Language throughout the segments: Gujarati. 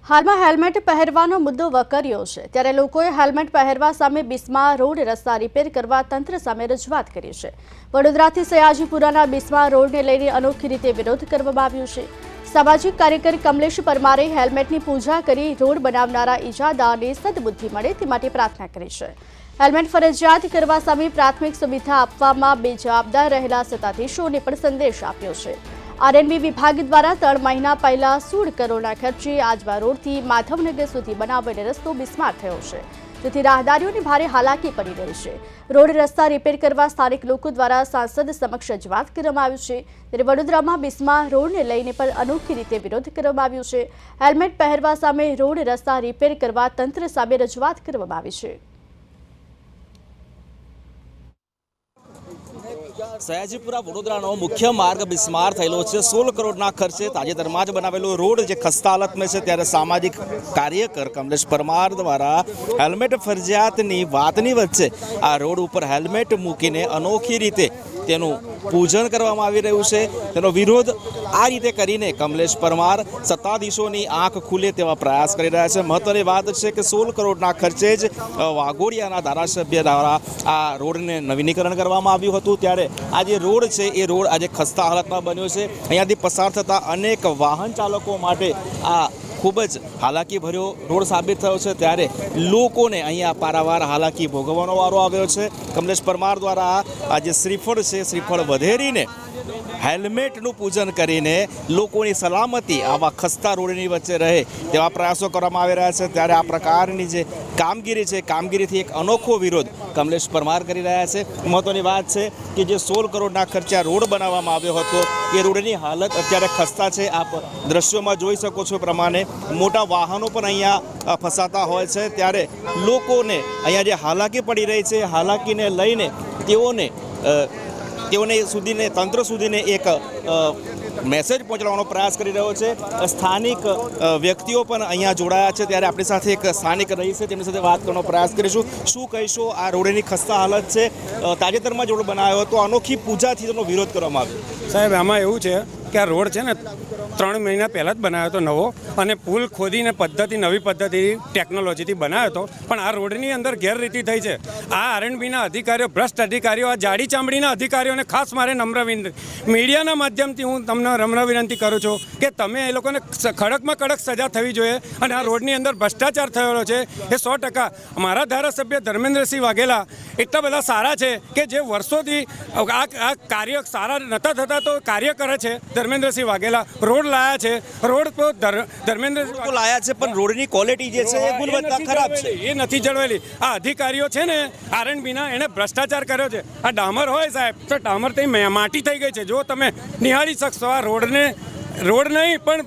હાલમાં હેલ્મેટ પહેરવાનો મુદ્દો વકર્યો છે ત્યારે લોકોએ હેલ્મેટ પહેરવા સામે બિસ્મા રોડ રસ્તા રિપેર કરવા તંત્ર સામે રજૂઆત કરી છે। વડોદરાથી સયાજીપુરાના બિસ્મા રોડને લઈને અનોખી રીતે વિરોધ કરવામાં આવ્યો છે। સામાજિક કાર્યકર કમલેશ પરમારે હેલ્મેટની પૂજા કરી રોડ બનાવનારા ઇજાદારને સદબુદ્ધિ મળે તે માટે પ્રાર્થના કરી છે। હેલ્મેટ ફરજિયાત કરવા સામે પ્રાથમિક સુવિધા આપવામાં બેજવાબદાર રહેલા સત્તાધીશોને પણ સંદેશ આપ્યો છે। આરએનબી વિભાગ દ્વારા 3 મહિના પહેલા 16 કરોડના ખર્ચે આજવા રોડથી માધવનગર સુધી બનાવેલો રસ્તો બિસ્માર થયો છે, જેથી રાહદારીઓને ભારે હાલાકી પડી રહી છે। રોડ રસ્તા રિપેર કરવા સ્થાનિક લોકો દ્વારા સાંસદ સમક્ષ રજૂઆત કરવામાં આવી છે, ત્યારે વડોદરામાં બિસ્મા રોડને લઈને પણ અનોખી રીતે વિરોધ કરવામાં આવ્યો છે। હેલ્મેટ પહેરવા સામે રોડ રસ્તા રિપેર કરવા તંત્ર સામે રજૂઆત કરવામાં આવી છે। સયાજીપુરા વડોદરાનો મુખ્ય માર્ગ બિસ્માર થયેલો છે। 16 કરોડના ખર્ચે તાજેતરમાં જ બનાવેલો રોડ જે ખસ્તા હાલતમાં છે, ત્યારે સામાજિક કાર્યકર કમલેશ પરમાર દ્વારા હેલ્મેટ ફરજિયાતની વાતની વચ્ચે આ રોડ ઉપર હેલ્મેટ મૂકીને અનોખી રીતે તેનું પૂજન કરવામાં આવી રહ્યું છે। તેનો વિરોધ આ રીતે કરીને કમલેશ પરમાર સત્તાધીશોની આંખ ખુલે તેવા પ્રયાસ કરી રહ્યા છે। મહત્વની વાત છે કે 16 કરોડના ખર્ચે જ વાઘોડિયાના ધારાસભ્ય દ્વારા આ રોડને નવીનીકરણ કરવામાં આવ્યું હતું, ત્યારે આ જે રોડ છે એ રોડ આજે ખસ્તા હાલતમાં બન્યો છે। અહીંયાથી પસાર થતા અનેક વાહન ચાલકો માટે આ ખૂબ જ હાલાકી ભર્યો રોડ સાબિત થયો છે, ત્યારે લોકોને અહીંયા પારાવાર હાલાકી ભોગવવાનો વારો આવ્યો છે। કમલેશ પરમાર દ્વારા આ જે શ્રીફળ છે, શ્રીફળ વધેરીને હેલ્મેટનું પૂજન કરીને લોકોની સલામતી આવા ખસ્તા રોડની વચ્ચે રહે તેવા પ્રયાસો કરવામાં આવી રહ્યા છે, ત્યારે આ પ્રકારની જે કામગીરી છે, કામગીરીથી એક અનોખો વિરોધ કમલેશ પરમાર કરી રહ્યા છે। મહત્વની વાત છે કે જે 16 કરોડના ખર્ચે રોડ બનાવવામાં આવ્યો હતો એ રોડની હાલત અત્યારે ખસ્તા છે। આપ દ્રશ્યોમાં જોઈ શકો છો પ્રમાણે મોટા વાહનો પણ અહીંયા ફસાતા હોય છે, ત્યારે લોકોને અહીંયા જે હાલાકી પડી રહી છે, હાલાકીને લઈને તેઓને સુધીને તંત્ર સુધીને એક મેસેજ પહોંચાડવાનો પ્રયાસ કરી રહ્યો છે। સ્થાનિક વ્યક્તિઓ પણ અહીંયા જોડાયા છે, ત્યારે આપણી સાથે એક સ્થાનિક રહી છે, તેમની સાથે વાત કરવાનો પ્રયાસ કરીશું। શું કહીશો, આ રોડની ખસ્તા હાલત છે, તાજેતરમાં રોડ બનાવ્યો હતો, અનોખી પૂજાથી તેનો વિરોધ કરવામાં આવ્યો? સાહેબ, આમાં એવું છે કે આ રોડ છે ને 3 મહિના પહેલાં જ બનાવ્યો હતો નવો, અને પુલ ખોદીને નવી પદ્ધતિ ટેકનોલોજીથી બનાવ્યો હતો, પણ આ રોડની અંદર ગેરરીતિ થઈ છે। આ આરએનબીના અધિકારીઓ, ભ્રષ્ટ અધિકારીઓ, આ જાડી ચામડીના અધિકારીઓને ખાસ મારે નમ્ર વિનંતી, મીડિયાના માધ્યમથી હું તમને નમ્ર વિનંતી કરું છું કે તમે એ લોકોને કડકમાં કડક સજા થવી જોઈએ, અને આ રોડની અંદર ભ્રષ્ટાચાર થયેલો છે એ 100%। મારા ધારાસભ્ય ધર્મેન્દ્રસિંહ વાઘેલા એટલા બધા સારા છે કે જે વર્ષોથી આ કાર્ય સારા નહોતા થતા તો કાર્ય કરે છે। ધર્મેન્દ્રસિંહ વાઘેલા રોડ લાયા છે, રોડ તો ધર્મેન્દ્રસિંહ લાયા છે, પણ રોડની ક્વોલિટી જે છે એ ગુણવત્તા ખરાબ છે, એ નથી જળવેલી। આ અધિકારીઓ છે ને આરએનબીના, એને ભ્રષ્ટાચાર કર્યો છે। આ ડામર હોય સાહેબ તો ડામર થઈ માટી થઈ ગઈ છે, જો તમે નિહાળી શકશો આ રોડ નહીં પણ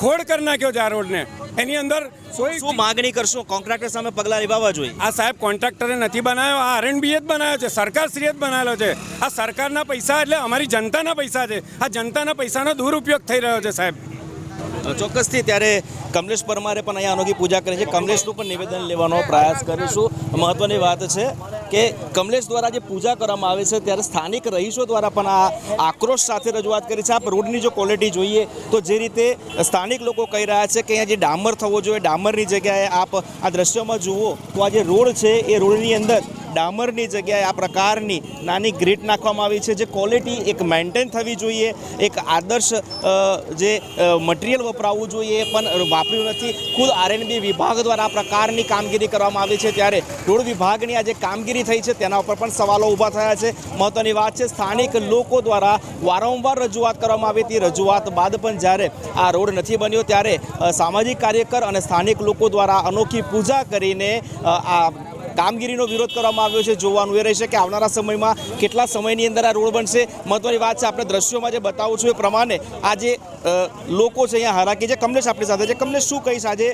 ખોડ કરી નાખ્યો છે આ રોડને। એની અંદર શું માગણી કરશો? કોન્ટ્રાક્ટર સામે પગલાં લેવા જોઈએ? આ સાહેબ કોન્ટ્રાક્ટરે નથી બનાવ્યો, આ આરએનબીએ જ બનાવ્યો છે, સરકારશ્રીએ જ બનાવેલો છે। આ સરકારના પૈસા એટલે અમારી જનતાના પૈસા છે, આ જનતાના પૈસાનો દુરુપયોગ થઈ રહ્યો છે સાહેબ। ચોક્કસથી, ત્યારે કમલેશ પરમારે પણ અહીંયા અનોખી પૂજા કરી છે, કમલેશનું પણ નિવેદન લેવાનો પ્રયાસ કરીશું। મહત્વની વાત છે કે કમલેશ દ્વારા જે પૂજા કરવામાં આવે છે, ત્યારે સ્થાનિક રહીશો દ્વારા પણ આ આક્રોશ સાથે રજૂઆત કરી છે। આપ રોડની જો ક્વોલિટી જોઈએ તો જે રીતે સ્થાનિક લોકો કહી રહ્યા છે કે અહીંયા જે ડામર થવો જોઈએ, ડામરની જગ્યાએ આપ આ દ્રશ્યોમાં જુઓ તો આ જે રોડ છે એ રોડની અંદર ડામરની જગ્યાએ આ પ્રકારની નાની ગ્રીટ નાખવામાં આવી છે, જે ક્વોલિટી એક મેન્ટેન થવી જોઈએ, એક આદર્શ જે મટીરિયલ વપરાવવું જોઈએ એ પણ વાપર્યું નથી। ખુદ આરએનબી વિભાગ દ્વારા આ પ્રકારની કામગીરી કરવામાં આવી છે, ત્યારે રોડ વિભાગની આ જે કામગીરી થઈ છે તેના ઉપર પણ સવાલો ઊભા થયા છે। મહત્વની વાત છે, સ્થાનિક લોકો દ્વારા વારંવાર રજૂઆત કરવામાં આવી હતી, રજૂઆત બાદ પણ જ્યારે આ રોડ નથી બન્યો, ત્યારે સામાજિક કાર્યકર અને સ્થાનિક લોકો દ્વારા અનોખી પૂજા કરીને આ કામગીરીનો વિરોધ કરવામાં આવ્યો છે। જોવાનું એ રહેશે કે આવનારા સમયમાં કેટલા સમયની અંદર આ રોડ બનશે। મહત્વની વાત છે, આપણે દ્રશ્યોમાં જે બતાવું છું એ પ્રમાણે આ જે લોકો છે અહીંયા હાલાકી છે। કમલેશ આપણી સાથે છે, કમલેશ શું કહીશ, આજે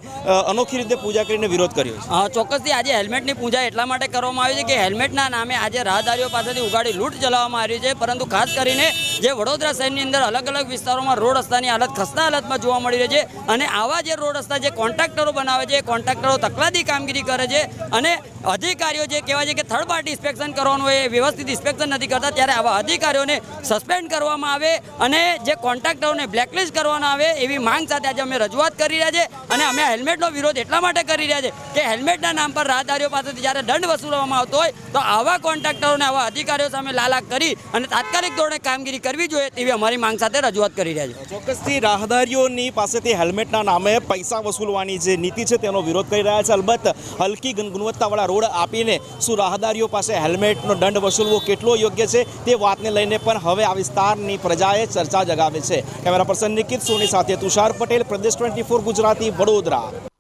અનોખી રીતે પૂજા કરીને વિરોધ કર્યો છે? ચોક્કસથી આજે હેલ્મેટની પૂજા એટલા માટે કરવામાં આવી છે કે હેલ્મેટના નામે આજે રાહદારીઓ પાસેથી ઉગાડી લૂંટ ચલાવવામાં આવી છે, પરંતુ ખાસ કરીને જે વડોદરા શહેરની અંદર અલગ અલગ વિસ્તારોમાં રોડ રસ્તાની હાલત ખસ્તા હાલતમાં જોવા મળી રહી છે, અને આવા જે રોડ રસ્તા જે કોન્ટ્રાક્ટરો બનાવે છે, કોન્ટ્રાક્ટરો તકલાદી કામગીરી કરે છે, અને અધિકારીઓ જે કહેવાય છે કે થર્ડ પાર્ટી ઇન્સ્પેક્શન કરવાનું હોય એ વ્યવસ્થિત ઇન્સ્પેક્શન નથી કરતા, ત્યારે આવા અધિકારીઓને સસ્પેન્ડ કરવામાં આવે અને જે કોન્ટ્રાક્ટરોને બ્લેકલિસ્ટ બ્લેકલિસ્ટ કરવામાં આવે એવી માંગ સાથે આજે અમે રજૂઆત કરી રહ્યા છે અને અમે હેલ્મેટનો વિરોધ એટલા માટે કરી રહ્યા છે કે હેલ્મેટના નામ પર રાહદારીઓ પાસેથી જ્યારે દંડ વસૂલવામાં આવતો હોય તો આવા કોન્ટ્રાક્ટરોને આવા અધિકારીઓ સામે લાલાક કરી અને તાત્કાલિક ધોરણે કામગીરી કરવી જોઈએ તેવી અમારી માંગ સાથે રજૂઆત કરી રહ્યા છે. ચોક્કસથી રાહદારીઓની પાસેથી હેલ્મેટના નામે પૈસા વસૂલવાની જે નીતિ છે તેનો વિરોધ કરી રહ્યા છે. અલબત્ત હલકી ગુણવત્તાવાળા રોડ આપીને શું રાહદારીઓ પાસે હેલ્મેટનો દંડ વસૂલવો કેટલો યોગ્ય છે તે વાતને લઈને પણ હવે આ વિસ્તારની પ્રજાએ ચર્ચા જગાવે છે. કેમેરા પર્સન નિકિત સોની સાથે તુષાર પટેલ, પ્રદેશ 24 ગુજરાતી, વડોદરા.